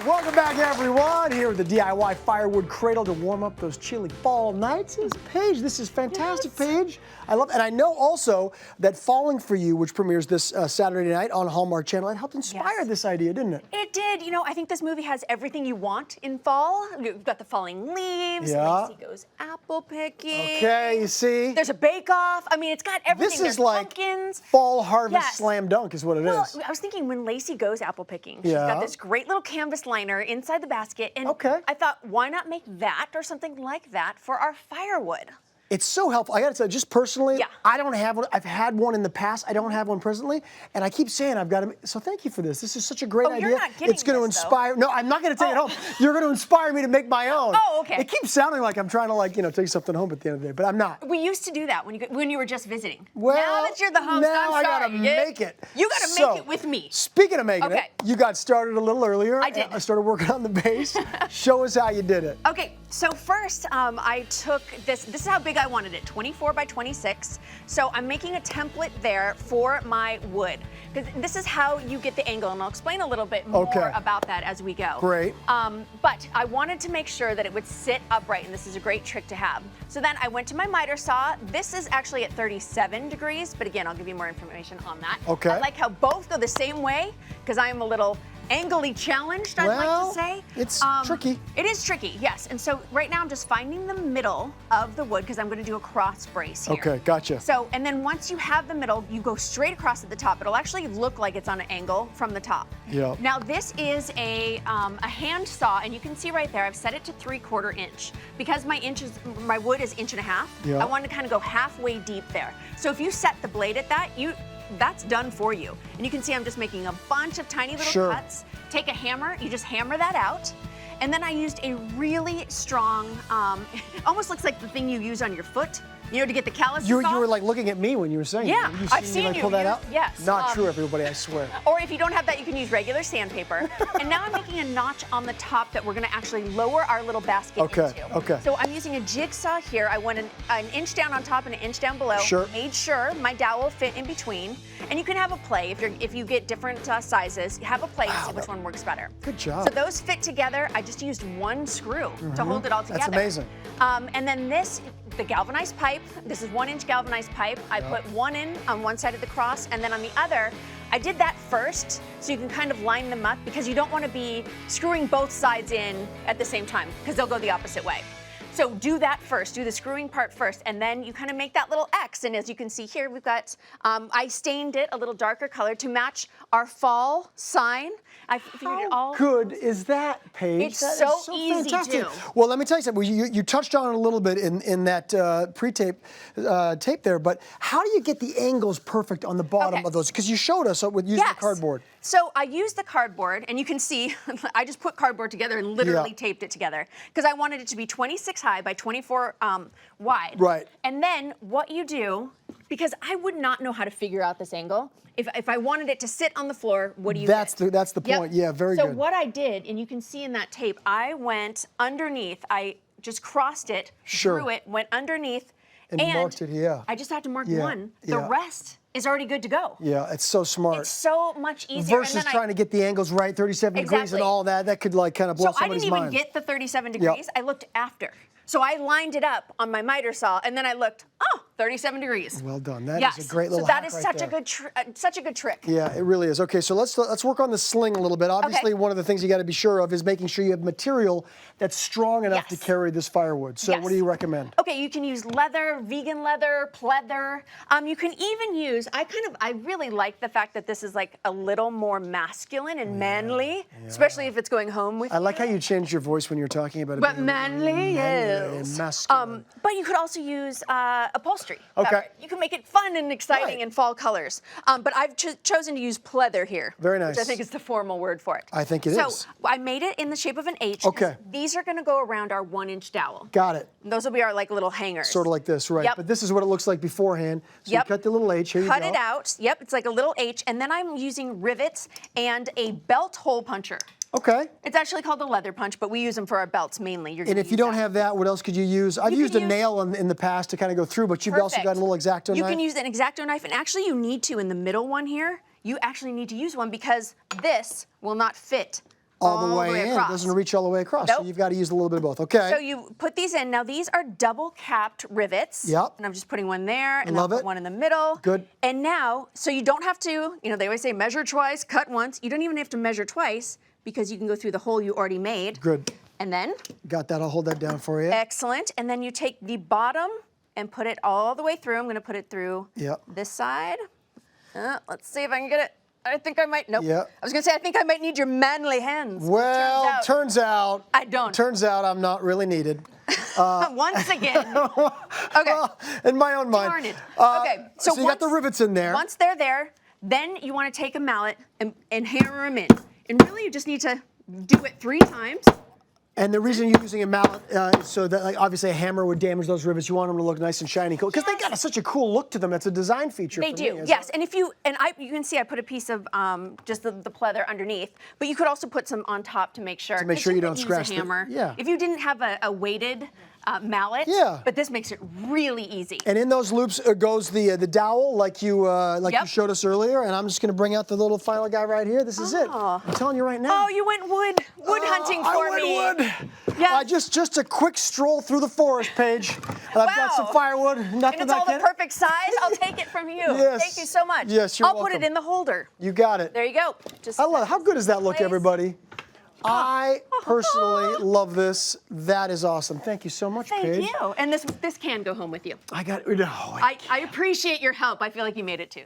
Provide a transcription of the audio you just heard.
Welcome back, everyone. Here with the DIY firewood cradle to warm up those chilly fall nights is Paige. This is fantastic, yes. Paige. I love, and I know also that Falling for You, which premieres this Saturday night on Hallmark Channel, it helped inspire this idea, didn't it? It did. You know, I think this movie has everything you want in fall. You've got the falling leaves. Lacey goes apple picking. Okay, you see. There's a bake-off. I mean, it's got everything. This is There's like pumpkins. fall harvest slam dunk is what it is. I was thinking when Lacey goes apple picking, she's got this great little canvas liner inside the basket, and I thought, why not make that or something like that for our firewood? It's so helpful. I gotta say, just personally, I don't have one. I've had one in the past. I don't have one presently, and I keep saying I've got to. So thank you for this. This is such a great idea. You're not getting it's going to this, inspire. No, I'm not going to take it home. You're going to inspire me to make my own. Oh, okay. It keeps sounding like I'm trying to, take something home at the end of the day, but I'm not. We used to do that when you were just visiting. Well, now that you're the host, now I gotta make it. You gotta make it with me. Speaking of making it, you got started a little earlier. I did. I started working on the base. Show us how you did it. Okay, so first I took this. This is how big I wanted it, 24 by 26. So I'm making a template there for my wood, because this is how you get the angle, and I'll explain a little bit more about that as we go. Great. But I wanted to make sure that it would sit upright, and this is a great trick to have. So then I went to my miter saw. This is actually at 37 degrees, but again, I'll give you more information on that. Okay. I like how both go the same way, because I am a little angly challenged, I'd like to say. It's tricky. It is tricky, yes. And so right now I'm just finding the middle of the wood, because I'm going to do a cross brace here. Okay, gotcha. So, and then once you have the middle, you go straight across at the top. It'll actually look like it's on an angle from the top. Yeah. Now this is a hand saw, and you can see right there, I've set it to 3/4 inch. Because my wood is 1.5 inches, I wanted to kind of go halfway deep there. So if you set the blade at that, that's done for you. And you can see I'm just making a bunch of tiny little cuts. Take a hammer, you just hammer that out. And then I used a really strong, it almost looks like the thing you use on your foot, to get the calluses off. You were like looking at me when you were saying that. You I've seen me, pull that out? Yes. Not true, everybody, I swear. Or if you don't have that, you can use regular sandpaper. And now I'm making a notch on the top that we're gonna actually lower our little basket into. Okay. So I'm using a jigsaw here. I went an inch down on top and an inch down below. Made sure my dowel fit in between. And you can have a play if you get different sizes. Have a play and see which one works better. Good job. So those fit together. I just used one screw to hold it all together. That's amazing. And then the galvanized pipe. This is 1-inch galvanized pipe. I put one in on one side of the cross, and then on the other, I did that first, so you can kind of line them up, because you don't want to be screwing both sides in at the same time, because they'll go the opposite way. So do that first, do the screwing part first, and then you kind of make that little X. And as you can see here, we've got, I stained it a little darker color to match our fall sign. I figured it all. How good is that, Paige? It's so easy to do. Well, let me tell you something. You touched on it a little bit in that pre-tape tape there, but how do you get the angles perfect on the bottom of those? Because you showed us with using the cardboard. So I used the cardboard, and you can see, I just put cardboard together and literally taped it together, because I wanted it to be 26 high by 24 wide. Right. And then what you do, because I would not know how to figure out this angle. If I wanted it to sit on the floor, what do you do? That's the point. Yeah, very good. So what I did, and you can see in that tape, I went underneath. I just crossed it, drew it, went underneath, and marked it. I just had to mark one. The rest is already good to go. Yeah, it's so smart. It's so much easier. Versus trying to get the angles right, 37 degrees and all that. That could like kind of blow somebody's mind. So I didn't even get the 37 degrees. I looked after. So I lined it up on my miter saw, and then I looked, 37 degrees. Well done. That is a great little hack. So that is such a good trick. Yeah, it really is. Okay, so let's work on the sling a little bit. Obviously, one of the things you got to be sure of is making sure you have material that's strong enough to carry this firewood. So what do you recommend? Okay, you can use leather, vegan leather, pleather. You can even use, I really like the fact that this is like a little more masculine and manly, especially if it's going home with you. I like how you changed your voice when you're talking about it. But manly, and masculine. But you could also use upholstery. Okay. Fabric. You can make it fun and exciting in fall colors. But I've chosen to use pleather here. Very nice. Which I think is the formal word for it. I think it is. So I made it in the shape of an H. Okay. These are going to go around our 1-inch dowel. Got it. And those will be our like little hangers. Sort of like this, right? But this is what it looks like beforehand. So you cut the little H. Here you go. Cut it out. Yep, it's like a little H. And then I'm using rivets and a belt hole puncher. Okay. It's actually called a leather punch, but we use them for our belts mainly. And if you don't have that, what else could you use? I've used a nail in the past to kind of go through, but you've also got a little X-Acto knife. You can use an X-Acto knife, and actually you need to in the middle one here. You actually need to use one because this will not fit all the way in. across. It doesn't reach all the way across. So Nope. you've got to use a little bit of both. Okay. So you put these in. Now these are double capped rivets. Yep. And I'm just putting one there and Love I'll it. put one in the middle. Good. And now, so you don't have to, they always say measure twice, cut once. You don't even have to measure twice because you can go through the hole you already made. Good. And then? Got that. I'll hold that down for you. Excellent. And then you take the bottom and put it all the way through. I'm going to put it through this side. Let's see if I can get it. I think I might. Nope. Yep. I was going to say, I think I might need your manly hands. Well, turns out I don't. Turns out I'm not really needed. Once again. Okay. In my own mind. Darn it. Okay. So you got the rivets in there. Once they're there, then you want to take a mallet and hammer them in. And really, you just need to do it 3 times. And the reason you're using a mallet is so that, like, obviously a hammer would damage those rivets. You want them to look nice and shiny, cool, because they got such a cool look to them. It's a design feature. They do, yes. And if you can see, I put a piece of just the pleather underneath, but you could also put some on top to make sure. To make sure you don't scratch a the hammer. Yeah. If you didn't have a weighted mallet. Yeah. But this makes it really easy. And in those loops goes the dowel, like you you showed us earlier. And I'm just going to bring out the little final guy right here. This is it. I'm telling you right now. Oh, you went wood hunting for me. I went wood. Yeah. Just a quick stroll through the forest, Paige. And I've got some firewood. Nothing and it's all the perfect size. I'll take it from you. Yes. Thank you so much. Yes, you're I'll welcome. put it in the holder. You got it. There you go. Just I love it. How good does that look, place. everybody? I personally love this. That is awesome. Thank you so much, Paige. Thank you. And this can go home with you. I got. No, I appreciate your help. I feel like you made it too.